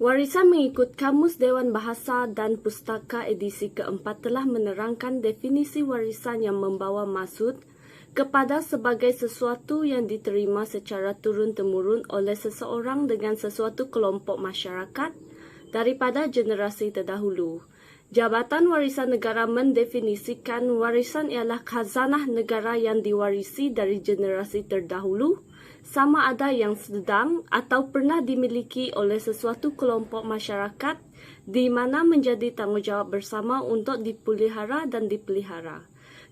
Warisan mengikut Kamus Dewan Bahasa dan Pustaka edisi keempat telah menerangkan definisi warisan yang membawa maksud kepada sebagai sesuatu yang diterima secara turun-temurun oleh seseorang dengan sesuatu kelompok masyarakat daripada generasi terdahulu. Jabatan Warisan Negara mendefinisikan warisan ialah khazanah negara yang diwarisi dari generasi terdahulu, sama ada yang sedang atau pernah dimiliki oleh sesuatu kelompok masyarakat di mana menjadi tanggungjawab bersama untuk dipelihara dan dipelihara.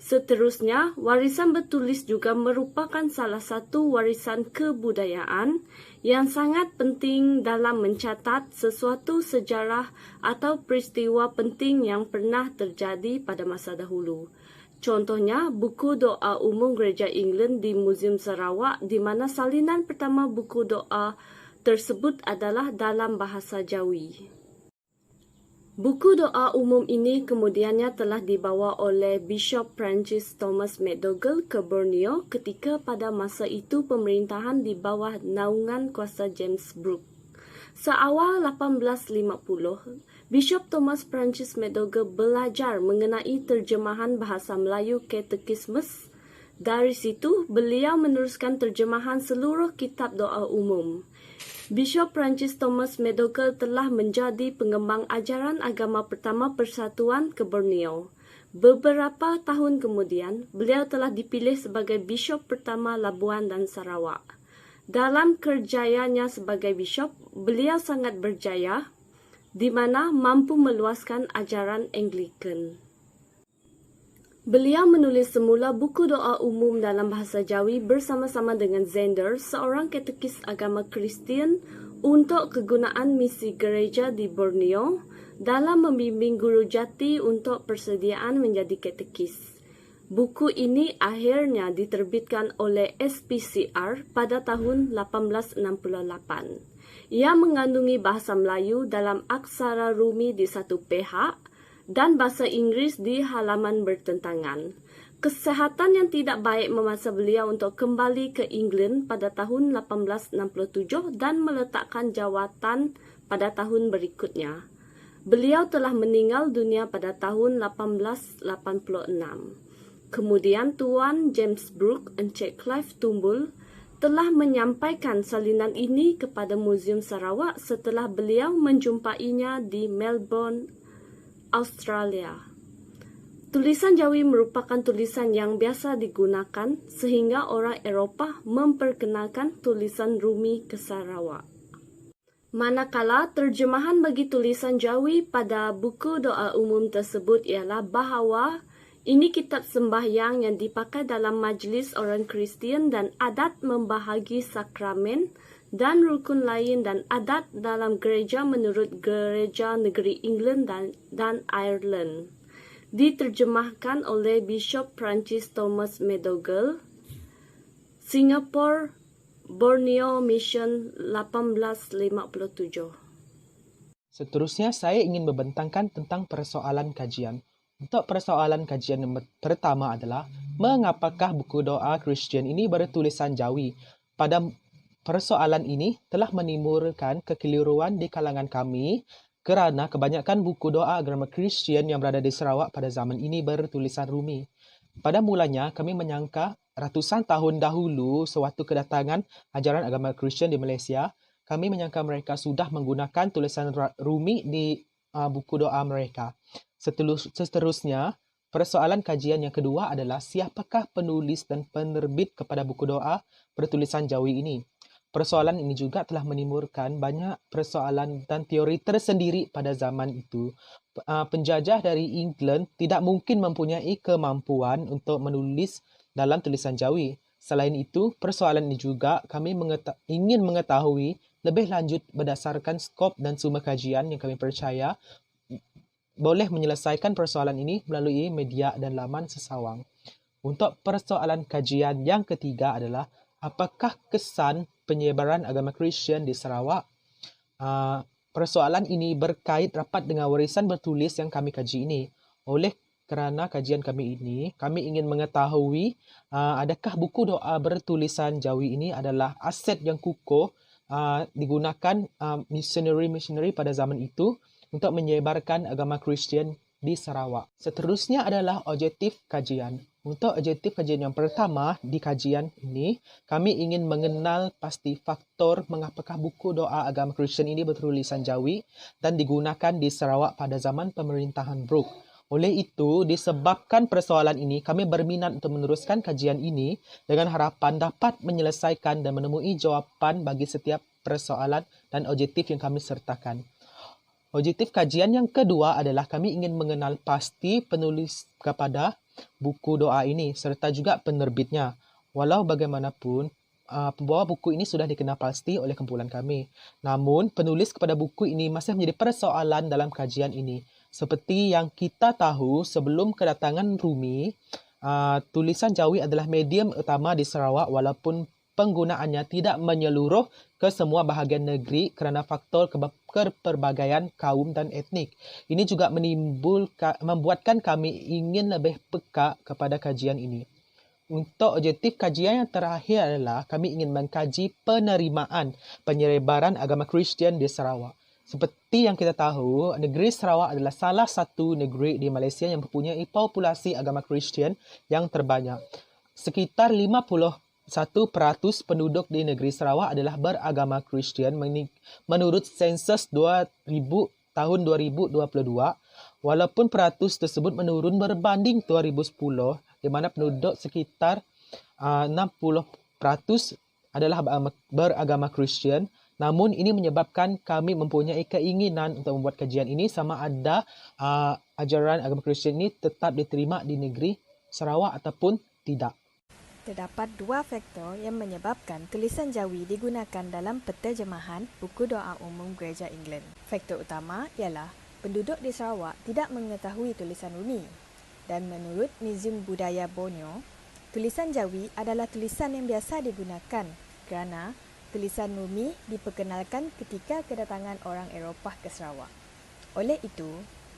Seterusnya, warisan bertulis juga merupakan salah satu warisan kebudayaan yang sangat penting dalam mencatat sesuatu sejarah atau peristiwa penting yang pernah terjadi pada masa dahulu. Contohnya, buku doa umum Gereja England di Muzium Sarawak, di mana salinan pertama buku doa tersebut adalah dalam bahasa Jawi. Buku doa umum ini kemudiannya telah dibawa oleh Bishop Francis Thomas McDougall ke Borneo ketika pada masa itu pemerintahan di bawah naungan kuasa James Brooke. Seawal 1850, Bishop Thomas Francis McDougall belajar mengenai terjemahan bahasa Melayu Katekismus. Dari situ, beliau meneruskan terjemahan seluruh kitab doa umum. Bishop Francis Thomas McDougall telah menjadi pengembang ajaran agama pertama Persatuan ke Borneo. Beberapa tahun kemudian, beliau telah dipilih sebagai Bishop pertama Labuan dan Sarawak. Dalam kerjayanya sebagai Bishop, beliau sangat berjaya, di mana mampu meluaskan ajaran Anglikan. Beliau menulis semula buku doa umum dalam bahasa Jawi bersama-sama dengan Zender, seorang katekis agama Kristian, untuk kegunaan misi gereja di Borneo dalam membimbing guru jati untuk persediaan menjadi katekis. Buku ini akhirnya diterbitkan oleh SPCR pada tahun 1868. Ia mengandungi bahasa Melayu dalam aksara Rumi di satu pihak dan bahasa Inggris di halaman bertentangan. Kesehatan yang tidak baik memaksa beliau untuk kembali ke England pada tahun 1867 dan meletakkan jawatan pada tahun berikutnya. Beliau telah meninggal dunia pada tahun 1886. Kemudian Tuan James Brooke Encik Clive Tumbul telah menyampaikan salinan ini kepada Muzium Sarawak setelah beliau menjumpainya di Melbourne, Australia. Tulisan Jawi merupakan tulisan yang biasa digunakan sehingga orang Eropah memperkenalkan tulisan Rumi ke Sarawak. Manakala terjemahan bagi tulisan Jawi pada buku doa umum tersebut ialah bahawa ini kitab sembahyang yang dipakai dalam majlis orang Kristian dan adat membahagi sakramen dan rukun lain dan adat dalam gereja menurut Gereja Negeri England dan Ireland. Diterjemahkan oleh Bishop Francis Thomas McDougall, Singapore, Borneo Mission 1857. Seterusnya, saya ingin membentangkan tentang persoalan kajian. Untuk persoalan kajian yang pertama adalah, mengapakah buku doa Kristian ini bertulisan Jawi? Pada persoalan ini telah menimbulkan kekeliruan di kalangan kami kerana kebanyakan buku doa agama Kristian yang berada di Sarawak pada zaman ini bertulisan Rumi. Pada mulanya, kami menyangka ratusan tahun dahulu sewaktu kedatangan ajaran agama Kristian di Malaysia, kami menyangka mereka sudah menggunakan tulisan Rumi di buku doa mereka. Seterusnya, persoalan kajian yang kedua adalah siapakah penulis dan penerbit kepada buku doa bertulisan Jawi ini. Persoalan ini juga telah menimbulkan banyak persoalan dan teori tersendiri pada zaman itu. Penjajah dari England tidak mungkin mempunyai kemampuan untuk menulis dalam tulisan Jawi. Selain itu, persoalan ini juga kami ingin mengetahui lebih lanjut berdasarkan skop dan sumber kajian yang kami percaya boleh menyelesaikan persoalan ini melalui media dan laman sesawang. Untuk persoalan kajian yang ketiga adalah apakah kesan penyebaran agama Kristian di Sarawak? Persoalan ini berkait rapat dengan warisan bertulis yang kami kaji ini. Oleh kerana kajian kami ini, kami ingin mengetahui adakah buku doa bertulisan Jawi ini adalah aset yang kukuh digunakan missionary pada zaman itu untuk menyebarkan agama Kristian di Sarawak. Seterusnya adalah objektif kajian. Untuk objektif kajian yang pertama di kajian ini, kami ingin mengenal pasti faktor mengapakah buku doa agama Kristian ini bertulisan Jawi dan digunakan di Sarawak pada zaman pemerintahan Brooke. Oleh itu, disebabkan persoalan ini, kami berminat untuk meneruskan kajian ini dengan harapan dapat menyelesaikan dan menemui jawapan bagi setiap persoalan dan objektif yang kami sertakan. Objektif kajian yang kedua adalah kami ingin mengenal pasti penulis kepada buku doa ini serta juga penerbitnya. Walau bagaimanapun, pembawa buku ini sudah dikenal pasti oleh kumpulan kami. Namun, penulis kepada buku ini masih menjadi persoalan dalam kajian ini. Seperti yang kita tahu, sebelum kedatangan Rumi, tulisan Jawi adalah medium utama di Sarawak walaupun penggunaannya tidak menyeluruh ke semua bahagian negeri kerana faktor keperbagaian kaum dan etnik. Ini juga membuatkan kami ingin lebih peka kepada kajian ini. Untuk objektif kajian yang terakhir adalah kami ingin mengkaji penerimaan penyebaran agama Kristian di Sarawak. Seperti yang kita tahu, negeri Sarawak adalah salah satu negeri di Malaysia yang mempunyai populasi agama Kristian yang terbanyak. Sekitar 51% penduduk di negeri Sarawak adalah beragama Kristian menurut sensus 2000 tahun 2022, walaupun peratus tersebut menurun berbanding 2010, di mana penduduk sekitar 60% adalah beragama Kristian. Namun ini menyebabkan kami mempunyai keinginan untuk membuat kajian ini sama ada ajaran agama Kristian ini tetap diterima di negeri Sarawak ataupun tidak. Terdapat dua faktor yang menyebabkan tulisan Jawi digunakan dalam penterjemahan buku doa umum Gereja England. Faktor utama ialah penduduk di Sarawak tidak mengetahui tulisan Rumi. Dan menurut Museum Budaya Borneo, tulisan Jawi adalah tulisan yang biasa digunakan kerana tulisan Rumi diperkenalkan ketika kedatangan orang Eropah ke Sarawak. Oleh itu,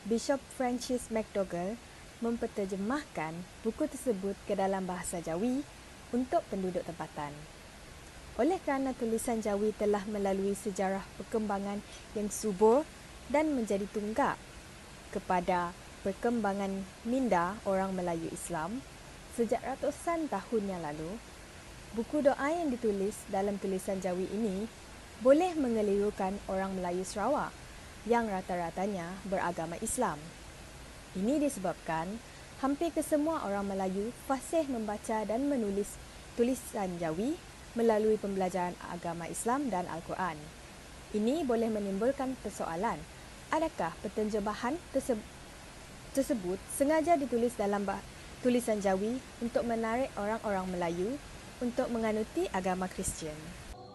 Bishop Francis McDougall memperterjemahkan buku tersebut ke dalam bahasa Jawi untuk penduduk tempatan. Oleh kerana tulisan Jawi telah melalui sejarah perkembangan yang subur dan menjadi tunggak kepada perkembangan minda orang Melayu Islam sejak ratusan tahun yang lalu, buku doa yang ditulis dalam tulisan Jawi ini boleh mengelirukan orang Melayu Sarawak yang rata-ratanya beragama Islam. Ini disebabkan hampir kesemua orang Melayu fasih membaca dan menulis tulisan Jawi melalui pembelajaran agama Islam dan Al-Quran. Ini boleh menimbulkan persoalan, adakah penterjemahan tersebut sengaja ditulis dalam tulisan Jawi untuk menarik orang-orang Melayu untuk menganuti agama Kristian?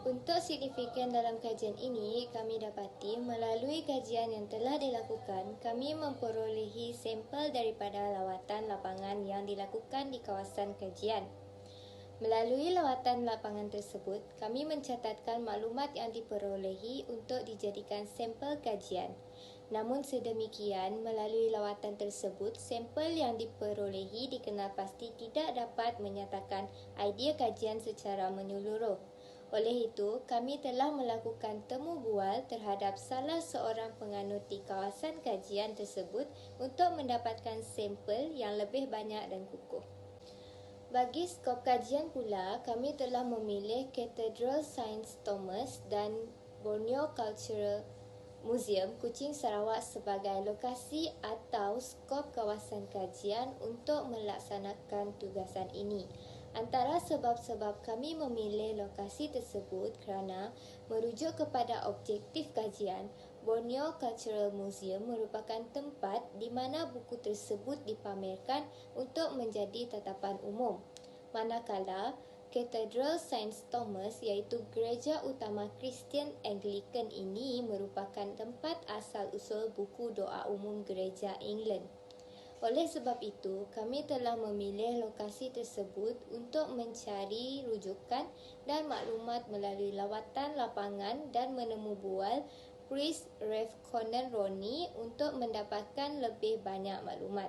Untuk signifikan dalam kajian ini, kami dapati melalui kajian yang telah dilakukan, kami memperolehi sampel daripada lawatan lapangan yang dilakukan di kawasan kajian. Melalui lawatan lapangan tersebut, kami mencatatkan maklumat yang diperolehi untuk dijadikan sampel kajian. Namun sedemikian, melalui lawatan tersebut, sampel yang diperolehi dikenal pasti tidak dapat menyatakan idea kajian secara menyeluruh. Oleh itu, kami telah melakukan temu bual terhadap salah seorang penganut di kawasan kajian tersebut untuk mendapatkan sampel yang lebih banyak dan kukuh. Bagi skop kajian pula, kami telah memilih Cathedral St. Thomas dan Borneo Cultural Museum Kuching Sarawak sebagai lokasi atau skop kawasan kajian untuk melaksanakan tugasan ini. Antara sebab-sebab kami memilih lokasi tersebut kerana merujuk kepada objektif kajian, Borneo Cultural Museum merupakan tempat di mana buku tersebut dipamerkan untuk menjadi tatapan umum. Manakala Cathedral St. Thomas iaitu gereja utama Kristian Anglican ini merupakan tempat asal-usul buku doa umum Gereja England. Oleh sebab itu, kami telah memilih lokasi tersebut untuk mencari rujukan dan maklumat melalui lawatan lapangan dan menemu bual Priest Rev. Conan Ronnie untuk mendapatkan lebih banyak maklumat.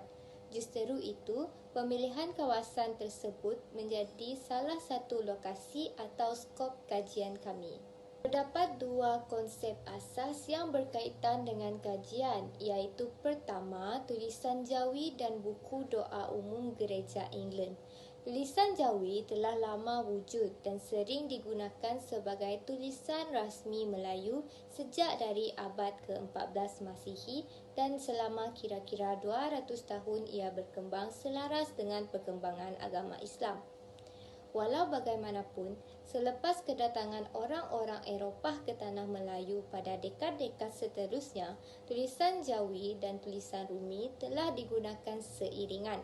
Justeru itu, pemilihan kawasan tersebut menjadi salah satu lokasi atau skop kajian kami. Terdapat dua konsep asas yang berkaitan dengan kajian, iaitu pertama, tulisan Jawi dan buku doa umum Gereja England. Tulisan Jawi telah lama wujud dan sering digunakan sebagai tulisan rasmi Melayu sejak dari abad ke-14 Masihi dan selama kira-kira 200 tahun ia berkembang selaras dengan perkembangan agama Islam. Walau bagaimanapun, selepas kedatangan orang-orang Eropah ke Tanah Melayu pada dekad-dekad seterusnya, tulisan Jawi dan tulisan Rumi telah digunakan seiringan.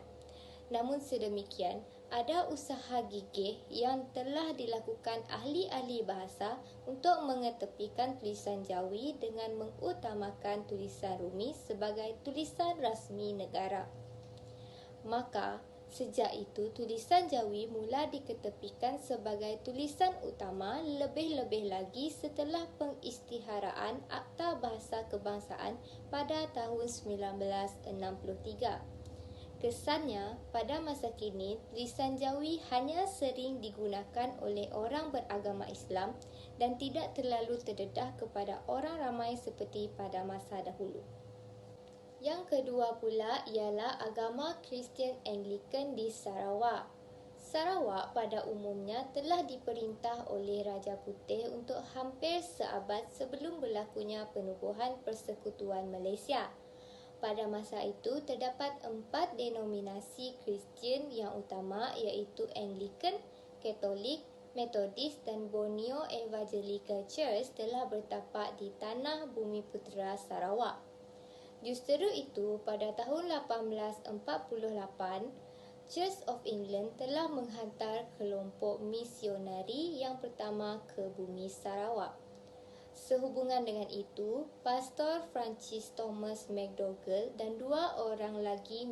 Namun sedemikian, ada usaha gigih yang telah dilakukan ahli-ahli bahasa untuk mengetepikan tulisan Jawi dengan mengutamakan tulisan Rumi sebagai tulisan rasmi negara. Maka, sejak itu, tulisan Jawi mula diketepikan sebagai tulisan utama lebih-lebih lagi setelah pengisytiharaan Akta Bahasa Kebangsaan pada tahun 1963. Kesannya, pada masa kini, tulisan Jawi hanya sering digunakan oleh orang beragama Islam dan tidak terlalu terdedah kepada orang ramai seperti pada masa dahulu. Yang kedua pula ialah agama Kristian Anglikan di Sarawak. Sarawak pada umumnya telah diperintah oleh Raja Putih untuk hampir seabad sebelum berlakunya penubuhan Persekutuan Malaysia. Pada masa itu, terdapat 4 denominasi Kristian yang utama iaitu Anglikan, Katolik, Methodist dan Borneo Evangelical Church telah bertapak di tanah Bumiputera Sarawak. Justeru itu, pada tahun 1848, Church of England telah menghantar kelompok misionari yang pertama ke bumi Sarawak. Sehubungan dengan itu, Pastor Francis Thomas McDougall dan 2 orang lagi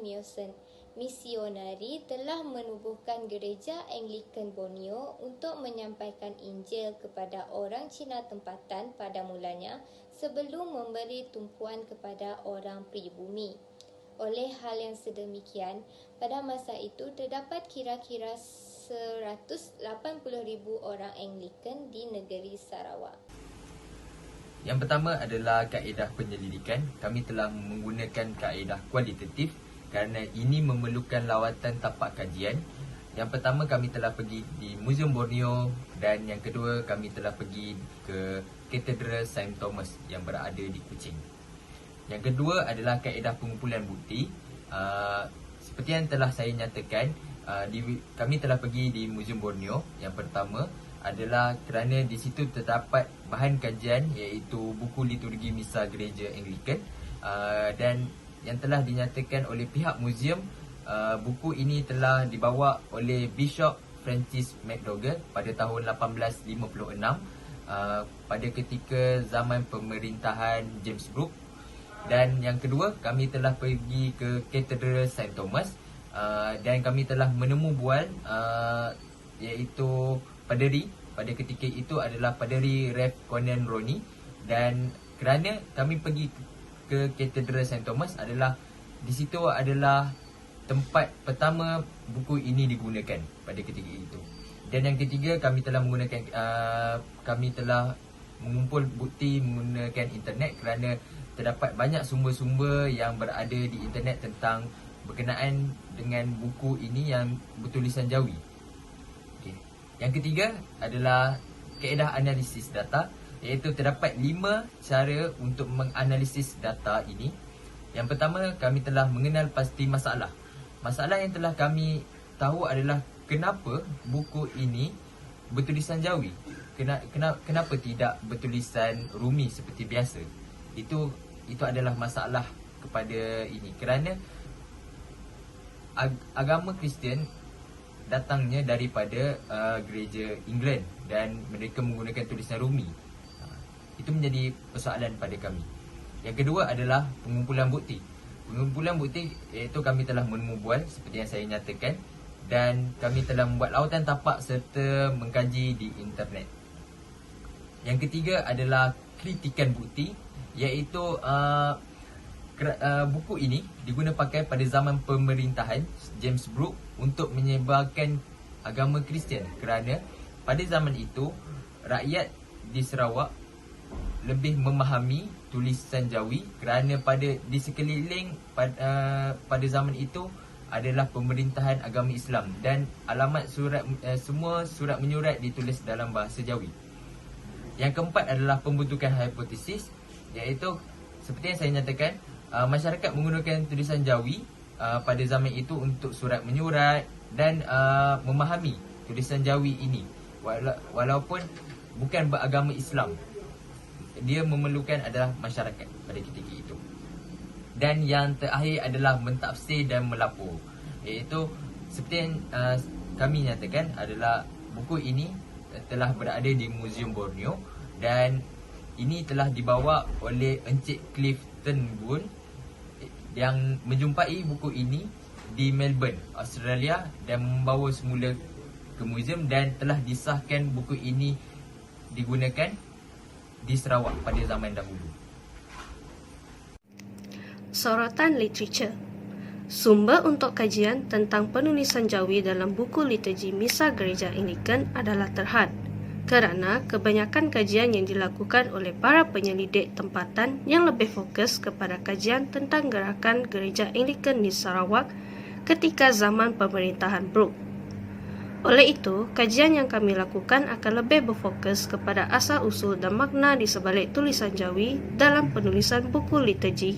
misionari telah menubuhkan gereja Anglikan Borneo untuk menyampaikan Injil kepada orang Cina tempatan pada mulanya sebelum memberi tumpuan kepada orang pribumi. Oleh hal yang sedemikian, pada masa itu terdapat kira-kira 180,000 orang Anglikan di negeri Sarawak. Yang pertama adalah kaedah penyelidikan. Kami telah menggunakan kaedah kualitatif kerana ini memerlukan lawatan tapak kajian. Yang pertama, kami telah pergi di Museum Borneo dan yang kedua, kami telah pergi ke Katedral St. Thomas yang berada di Kuching. Yang kedua adalah kaedah pengumpulan bukti. Seperti yang telah saya nyatakan, kami telah pergi di Museum Borneo. Yang pertama adalah kerana di situ terdapat bahan kajian iaitu buku liturgi misa Gereja Anglikan dan yang telah dinyatakan oleh pihak museum, buku ini telah dibawa oleh Bishop Francis McDougall pada tahun 1856 pada ketika zaman pemerintahan James Brooke. Dan yang kedua, kami telah pergi ke Katedral St. Thomas dan kami telah menemu bual iaitu paderi pada ketika itu adalah Paderi Rev Conan Ronnie. Dan kerana kami pergi ke Katedral St. Thomas adalah di situ adalah tempat pertama buku ini digunakan pada ketika itu. Dan yang ketiga, kami telah mengumpul bukti menggunakan internet kerana terdapat banyak sumber-sumber yang berada di internet tentang berkenaan dengan buku ini yang bertulisan Jawi. Yang ketiga adalah kaedah analisis data, iaitu terdapat 5 cara untuk menganalisis data ini. Yang pertama, kami telah mengenal pasti masalah. Masalah yang telah kami tahu adalah kenapa buku ini bertulisan Jawi, kenapa tidak bertulisan Rumi seperti biasa. Itu adalah masalah kepada ini kerana agama Kristian datangnya daripada gereja England dan mereka menggunakan tulisan Rumi. Itu menjadi persoalan pada kami. Yang kedua adalah pengumpulan bukti. Pengumpulan bukti iaitu kami telah menemu bual seperti yang saya nyatakan dan kami telah membuat lawatan tapak serta mengkaji di internet. Yang ketiga adalah kritikan bukti, iaitu buku ini diguna pakai pada zaman pemerintahan James Brooke untuk menyebarkan agama Kristian kerana pada zaman itu rakyat di Sarawak lebih memahami tulisan Jawi kerana di sekeliling pada zaman itu adalah pemerintahan agama Islam dan alamat semua surat menyurat ditulis dalam bahasa Jawi. Yang keempat adalah pembentukan hipotesis, iaitu seperti yang saya nyatakan, masyarakat menggunakan tulisan Jawi pada zaman itu untuk surat menyurat dan memahami tulisan Jawi ini walaupun bukan beragama Islam. Dia memerlukan adalah masyarakat pada ketika itu. Dan yang terakhir adalah mentafsir dan melapor, iaitu seperti yang kami nyatakan adalah buku ini telah berada di Museum Borneo dan ini telah dibawa oleh Encik Cliff Turnbull yang menjumpai buku ini di Melbourne, Australia dan membawa semula ke museum dan telah disahkan buku ini digunakan di Sarawak pada zaman dahulu. Sorotan literature. Sumber untuk kajian tentang penulisan Jawi dalam buku liturgi Misa Gereja Anglikan adalah terhad kerana kebanyakan kajian yang dilakukan oleh para penyelidik tempatan yang lebih fokus kepada kajian tentang gerakan Gereja Anglikan di Sarawak ketika zaman pemerintahan Brooke. Oleh itu, kajian yang kami lakukan akan lebih berfokus kepada asal-usul dan makna di sebalik tulisan Jawi dalam penulisan buku liturgi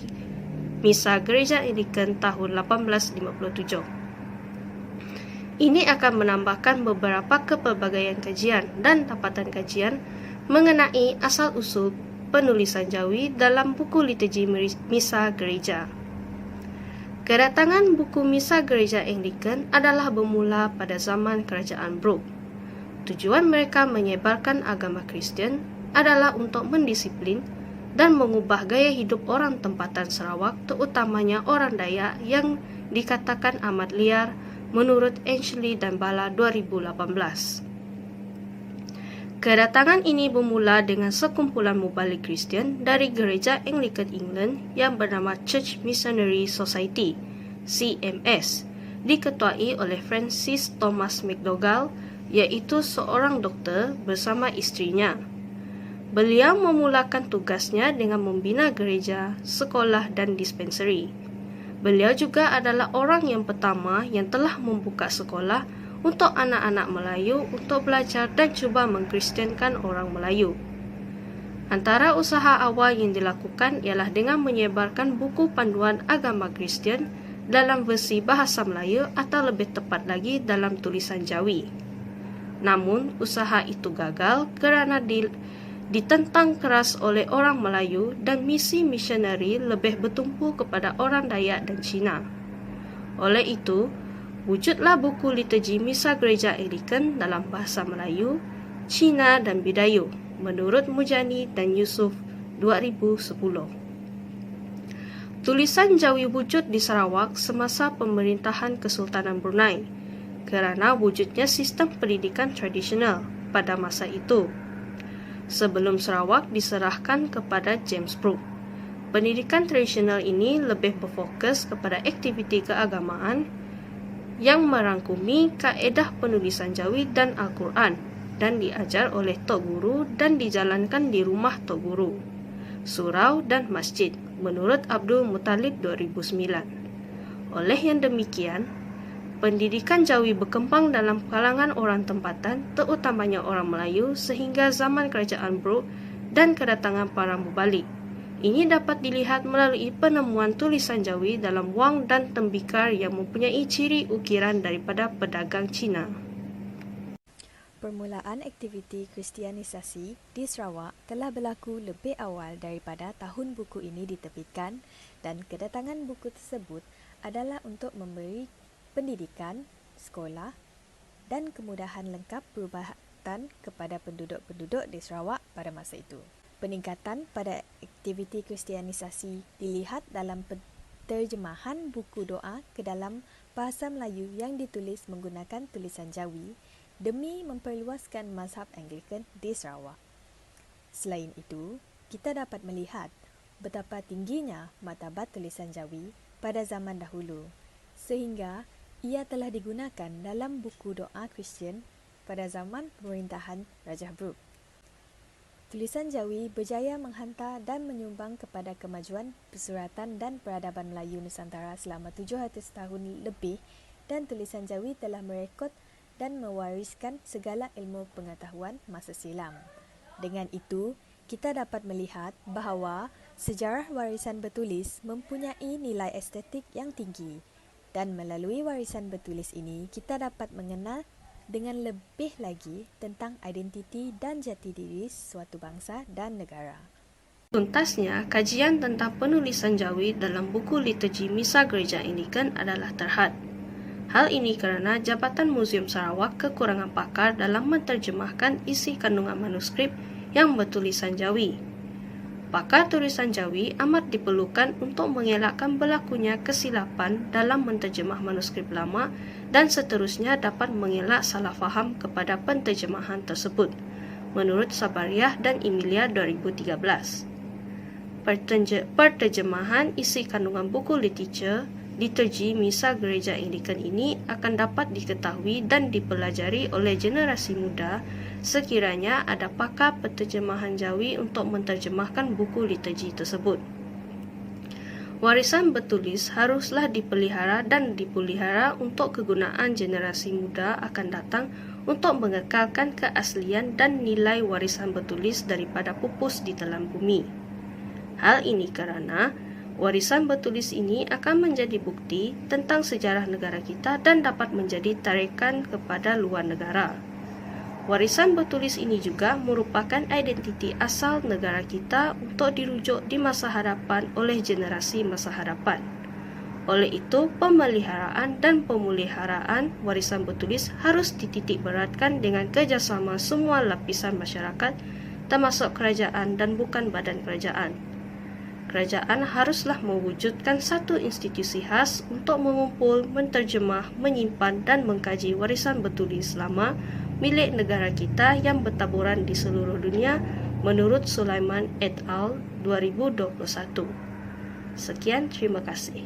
Misa Gereja Anglikan tahun 1857. Ini akan menambahkan beberapa kepelbagaian kajian dan tapatan kajian mengenai asal-usul penulisan Jawi dalam buku liturgi Misa Gereja. Kedatangan buku Misa Gereja Anglikan adalah bermula pada zaman Kerajaan Brooke. Tujuan mereka menyebarkan agama Kristian adalah untuk mendisiplin dan mengubah gaya hidup orang tempatan Sarawak, terutamanya orang Dayak yang dikatakan amat liar menurut Ashley dan Bala 2018. Kedatangan ini bermula dengan sekumpulan mubalik Kristian dari Gereja Anglikan England yang bernama Church Missionary Society, CMS, diketuai oleh Francis Thomas McDougall, iaitu seorang doktor bersama isterinya. Beliau memulakan tugasnya dengan membina gereja, sekolah dan dispensari. Beliau juga adalah orang yang pertama yang telah membuka sekolah untuk anak-anak Melayu untuk belajar dan cuba mengkristiankan orang Melayu. Antara usaha awal yang dilakukan ialah dengan menyebarkan buku panduan agama Kristian dalam versi bahasa Melayu atau lebih tepat lagi dalam tulisan Jawi. Namun, usaha itu gagal kerana ditentang keras oleh orang Melayu dan misi misionari lebih bertumpu kepada orang Dayak dan Cina. Oleh itu, wujudlah buku liturgi Misa Gereja Anglikan dalam bahasa Melayu, Cina dan Bidayuh menurut Mujani dan Yusof 2010. Tulisan Jawi wujud di Sarawak semasa pemerintahan Kesultanan Brunei kerana wujudnya sistem pendidikan tradisional pada masa itu. Sebelum Sarawak diserahkan kepada James Brooke, pendidikan tradisional ini lebih berfokus kepada aktiviti keagamaan yang merangkumi kaedah penulisan Jawi dan Al-Quran dan diajar oleh Tok Guru dan dijalankan di rumah Tok Guru, surau dan masjid menurut Abdul Muttalib 2009. Oleh yang demikian, pendidikan Jawi berkembang dalam kalangan orang tempatan, terutamanya orang Melayu sehingga zaman Kerajaan Brooke dan kedatangan para mubalik. Ini dapat dilihat melalui penemuan tulisan Jawi dalam wang dan tembikar yang mempunyai ciri ukiran daripada pedagang Cina. Permulaan aktiviti kristianisasi di Sarawak telah berlaku lebih awal daripada tahun buku ini diterbitkan dan kedatangan buku tersebut adalah untuk memberi pendidikan, sekolah dan kemudahan lengkap perubatan kepada penduduk-penduduk di Sarawak pada masa itu. Peningkatan pada aktiviti kristianisasi dilihat dalam terjemahan buku doa ke dalam bahasa Melayu yang ditulis menggunakan tulisan Jawi demi memperluaskan mazhab Anglikan di Sarawak. Selain itu, kita dapat melihat betapa tingginya martabat tulisan Jawi pada zaman dahulu, sehingga ia telah digunakan dalam buku doa Kristian pada zaman pemerintahan Raja Brooke. Tulisan Jawi berjaya menghantar dan menyumbang kepada kemajuan persuratan dan peradaban Melayu Nusantara selama 700 tahun lebih, dan tulisan Jawi telah merekod dan mewariskan segala ilmu pengetahuan masa silam. Dengan itu, kita dapat melihat bahawa sejarah warisan bertulis mempunyai nilai estetik yang tinggi, dan melalui warisan bertulis ini kita dapat mengenal dengan lebih lagi tentang identiti dan jati diri suatu bangsa dan negara. Tuntasnya, kajian tentang penulisan Jawi dalam buku liturgi Misa Gereja Anglikan adalah terhad. Hal ini kerana Jabatan Muzium Sarawak kekurangan pakar dalam menterjemahkan isi kandungan manuskrip yang bertulisan Jawi. Pakar tulisan Jawi amat diperlukan untuk mengelakkan berlakunya kesilapan dalam menterjemah manuskrip lama dan seterusnya dapat mengelak salah faham kepada penterjemahan tersebut, menurut Sabariah dan Emilia 2013. Perterjemahan isi kandungan buku liturgi Misa Gereja Anglikan ini akan dapat diketahui dan dipelajari oleh generasi muda sekiranya ada pakar penterjemahan Jawi untuk menterjemahkan buku liturgi tersebut. Warisan bertulis haruslah dipelihara dan dipelihara untuk kegunaan generasi muda akan datang untuk mengekalkan keaslian dan nilai warisan bertulis daripada pupus di telan bumi. Hal ini kerana warisan bertulis ini akan menjadi bukti tentang sejarah negara kita dan dapat menjadi tarikan kepada luar negara. Warisan bertulis ini juga merupakan identiti asal negara kita untuk dirujuk di masa hadapan oleh generasi masa hadapan. Oleh itu, pemeliharaan dan pemuliharaan warisan bertulis harus dititik beratkan dengan kerjasama semua lapisan masyarakat, termasuk kerajaan dan bukan badan kerajaan. Kerajaan haruslah mewujudkan satu institusi khas untuk mengumpul, menterjemah, menyimpan dan mengkaji warisan bertulis lama milik negara kita yang bertaburan di seluruh dunia, menurut Sulaiman et al. 2021. Sekian, terima kasih.